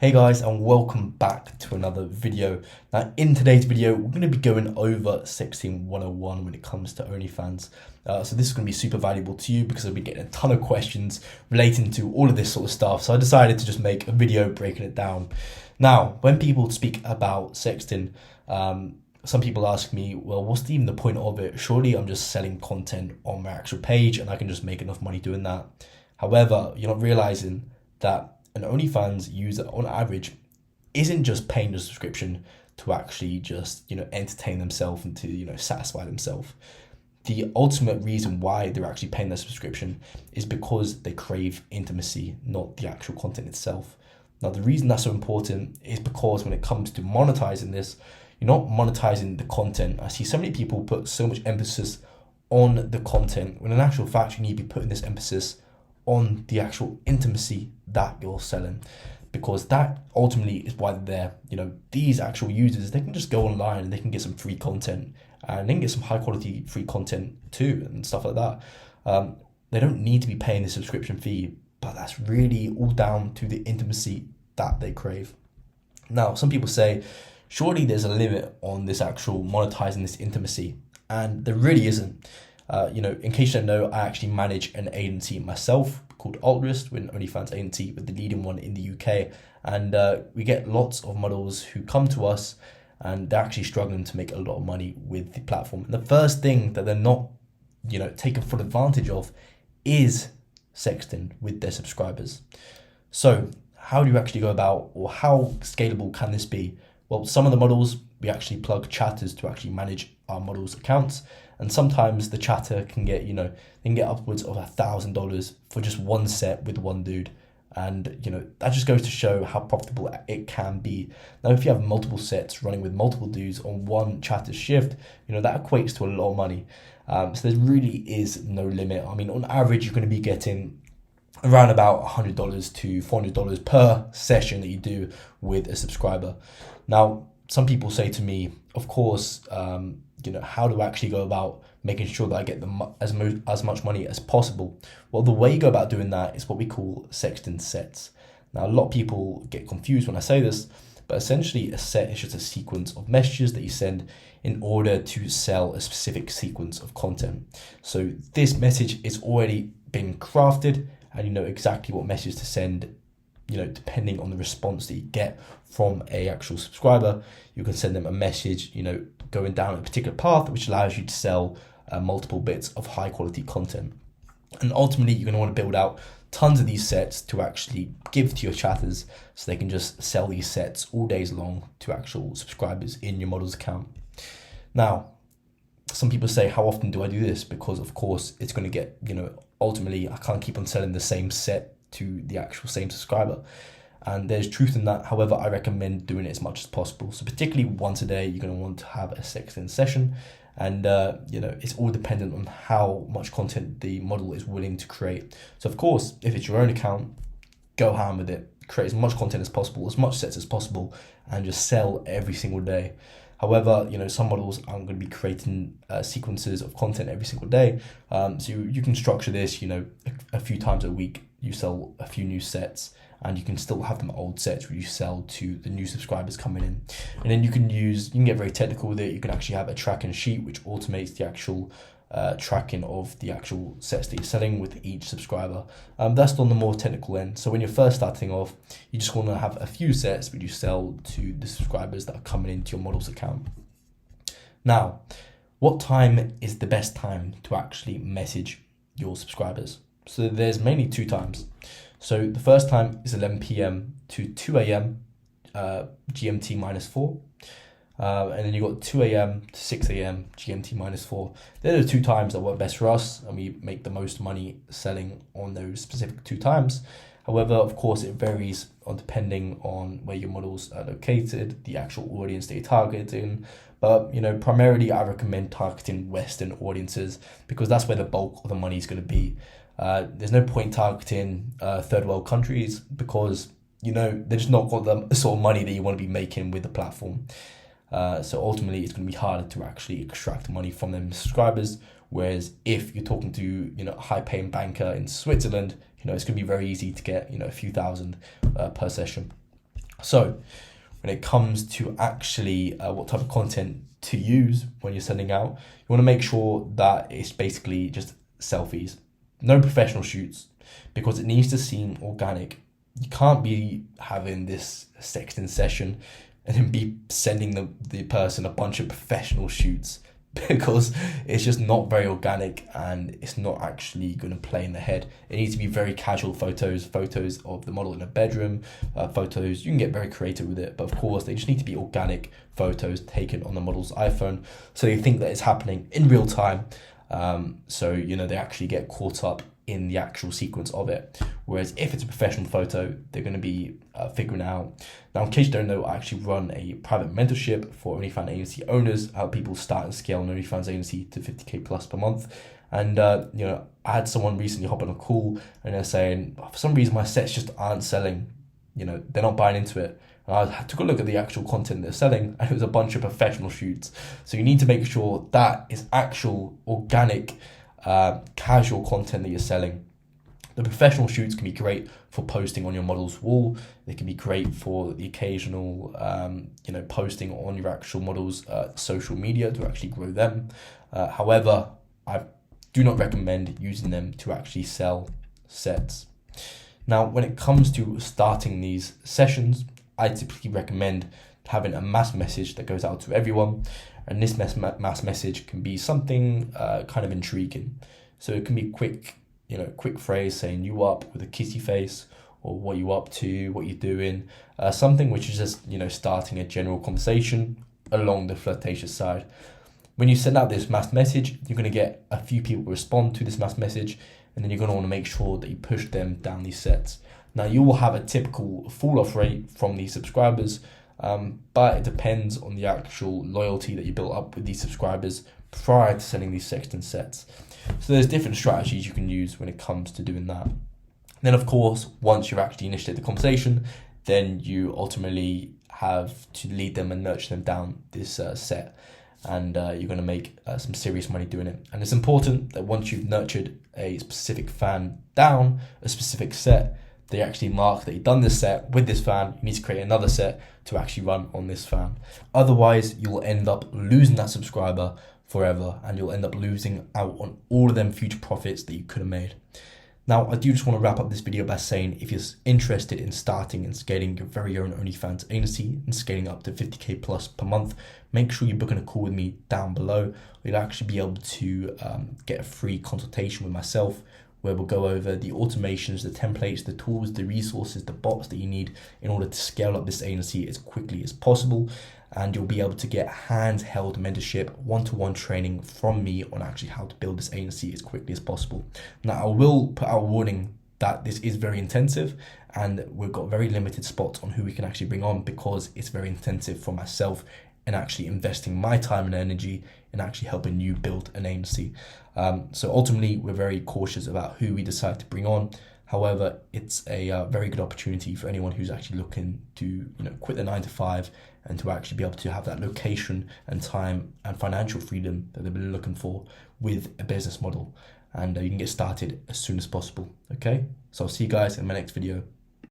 Hey guys, and welcome back to another video. Now in today's video we're going to be going over sexting 101 when it comes to OnlyFans. So this is going to be super valuable to you because I've been getting a ton of questions relating to all of this sort of stuff, so I decided to just make a video breaking it down. Now when people speak about sexting, some people ask me, well, what's even the point of it? Surely I'm just selling content on my actual page and I can just make enough money doing that. However, you're not realizing that an OnlyFans user on average isn't just paying the subscription to actually just, entertain themselves and to, satisfy themselves. The ultimate reason why they're actually paying their subscription is because they crave intimacy, not the actual content itself. Now, the reason that's so important is because when it comes to monetizing this, you're not monetizing the content. I see so many people put so much emphasis on the content, when in actual fact, you need to be putting this emphasis on the actual intimacy that you're selling, because that ultimately is why they're there. These actual users, they can just go online and they can get some free content, and they can get some high quality free content too and stuff like that. They don't need to be paying the subscription fee, but that's really all down to the intimacy that they crave. Now, some people say, surely there's a limit on this actual monetizing this intimacy, and there really isn't. In case you don't know, I actually manage an agency myself called Altruist. We're an OnlyFans agency, with the leading one in the UK. And we get lots of models who come to us and they're actually struggling to make a lot of money with the platform. And the first thing that they're not, taking full advantage of is sexting with their subscribers. So how do you actually go about, or how scalable can this be? Well, some of the models, we actually plug chatters to actually manage our models' accounts. And sometimes the chatter can get, they can get upwards of $1,000 for just one set with one dude. And, that just goes to show how profitable it can be. Now, if you have multiple sets running with multiple dudes on one chatter shift, that equates to a lot of money. So there really is no limit. I mean, on average, you're going to be getting around about $100 to $400 per session that you do with a subscriber. Now, some people say to me, of course, how do I actually go about making sure that I get as much money as possible? Well, the way you go about doing that is what we call sexting sets. Now, a lot of people get confused when I say this, but essentially a set is just a sequence of messages that you send in order to sell a specific sequence of content. So this message is already been crafted, and you know exactly what message to send. Depending on the response that you get from a actual subscriber, you can send them a message, going down a particular path, which allows you to sell multiple bits of high quality content. And ultimately, you're going to want to build out tons of these sets to actually give to your chatters, so they can just sell these sets all days long to actual subscribers in your model's account. Now, some people say, how often do I do this? Because of course it's going to get, ultimately I can't keep on selling the same set to the actual same subscriber, and there's truth in that. However, I recommend doing it as much as possible. So particularly once a day, you're going to want to have a sexting session, and it's all dependent on how much content the model is willing to create. So of course, if it's your own account, go ham with it, create as much content as possible, as much sets as possible, and just sell every single day. However, some models aren't going to be creating sequences of content every single day. So you can structure this, a few times a week. You sell a few new sets, and you can still have them old sets where you sell to the new subscribers coming in. And then you can get very technical with it. You can actually have a tracking sheet which automates the actual tracking of the actual sets that you're selling with each subscriber. That's on the more technical end. So when you're first starting off, you just want to have a few sets which you sell to the subscribers that are coming into your model's account. Now, what time is the best time to actually message your subscribers? So there's mainly two times. So the first time is 11 p.m. to 2 a.m. GMT minus 4. And then you got 2 a.m. to 6 a.m. GMT minus 4. They're the two times that work best for us, and we make the most money selling on those specific two times. However, of course, it varies depending on where your models are located, the actual audience that you're targeting. But, primarily I recommend targeting Western audiences, because that's where the bulk of the money is going to be. There's no point targeting third world countries, because, they're just not got the sort of money that you want to be making with the platform. So ultimately, it's going to be harder to actually extract money from them subscribers. Whereas if you're talking to, a high-paying banker in Switzerland, it's going to be very easy to get, a few thousand per session. So when it comes to actually what type of content to use when you're sending out, you want to make sure that it's basically just selfies, no professional shoots, because it needs to seem organic. You can't be having this sexting session and then be sending the person a bunch of professional shoots, because it's just not very organic and it's not actually going to play in the head. It needs to be very casual photos of the model in a bedroom, photos. You can get very creative with it, but of course they just need to be organic photos taken on the model's iPhone, so they think that it's happening in real time. So they actually get caught up in the actual sequence of it. Whereas if it's a professional photo, they're going to be figuring out. Now, in case you don't know, I actually run a private mentorship for OnlyFans agency owners, how people start and scale an OnlyFans agency to 50k plus per month. And I had someone recently hop on a call and they're saying, for some reason my sets just aren't selling. They're not buying into it. And I took a look at the actual content they're selling, and it was a bunch of professional shoots. So you need to make sure that is actual organic, casual content that you're selling. The professional shoots can be great for posting on your model's wall. They can be great for the occasional, posting on your actual model's social media to actually grow them. However, I do not recommend using them to actually sell sets. Now, when it comes to starting these sessions, I typically recommend having a mass message that goes out to everyone. And this mass message can be something kind of intriguing. So it can be quick phrase saying "you up" with a kissy face, or "what you up to," "what you doing," something which is just starting a general conversation along the flirtatious side. When you send out this mass message, you're going to get a few people respond to this mass message, and then you're going to want to make sure that you push them down these sets. Now, you will have a typical fall-off rate from these subscribers, but it depends on the actual loyalty that you built up with these subscribers prior to sending these sexting sets. So there's different strategies you can use when it comes to doing that. Then, of course, once you've actually initiated the conversation, then you ultimately have to lead them and nurture them down this set. And you're going to make some serious money doing it. And it's important that once you've nurtured a specific fan down a specific set, they actually mark that you've done this set with this fan. You need to create another set to actually run on this fan. Otherwise, you'll end up losing that subscriber forever, and you'll end up losing out on all of them future profits that you could have made. Now, I do just want to wrap up this video by saying, if you're interested in starting and scaling your very own OnlyFans agency and scaling up to 50k plus per month, make sure you book in a call with me down below. You'll actually be able to get a free consultation with myself, where we'll go over the automations, the templates, the tools, the resources, the bots that you need in order to scale up this agency as quickly as possible. And you'll be able to get handheld mentorship, one-to-one training from me on actually how to build this agency as quickly as possible. Now, I will put out a warning that this is very intensive, and we've got very limited spots on who we can actually bring on, because it's very intensive for myself and actually investing my time and energy in actually helping you build an agency. So ultimately, we're very cautious about who we decide to bring on. However, it's a very good opportunity for anyone who's actually looking to quit the 9 to 5 and to actually be able to have that location and time and financial freedom that they've been looking for with a business model. And you can get started as soon as possible. Okay, so I'll see you guys in my next video.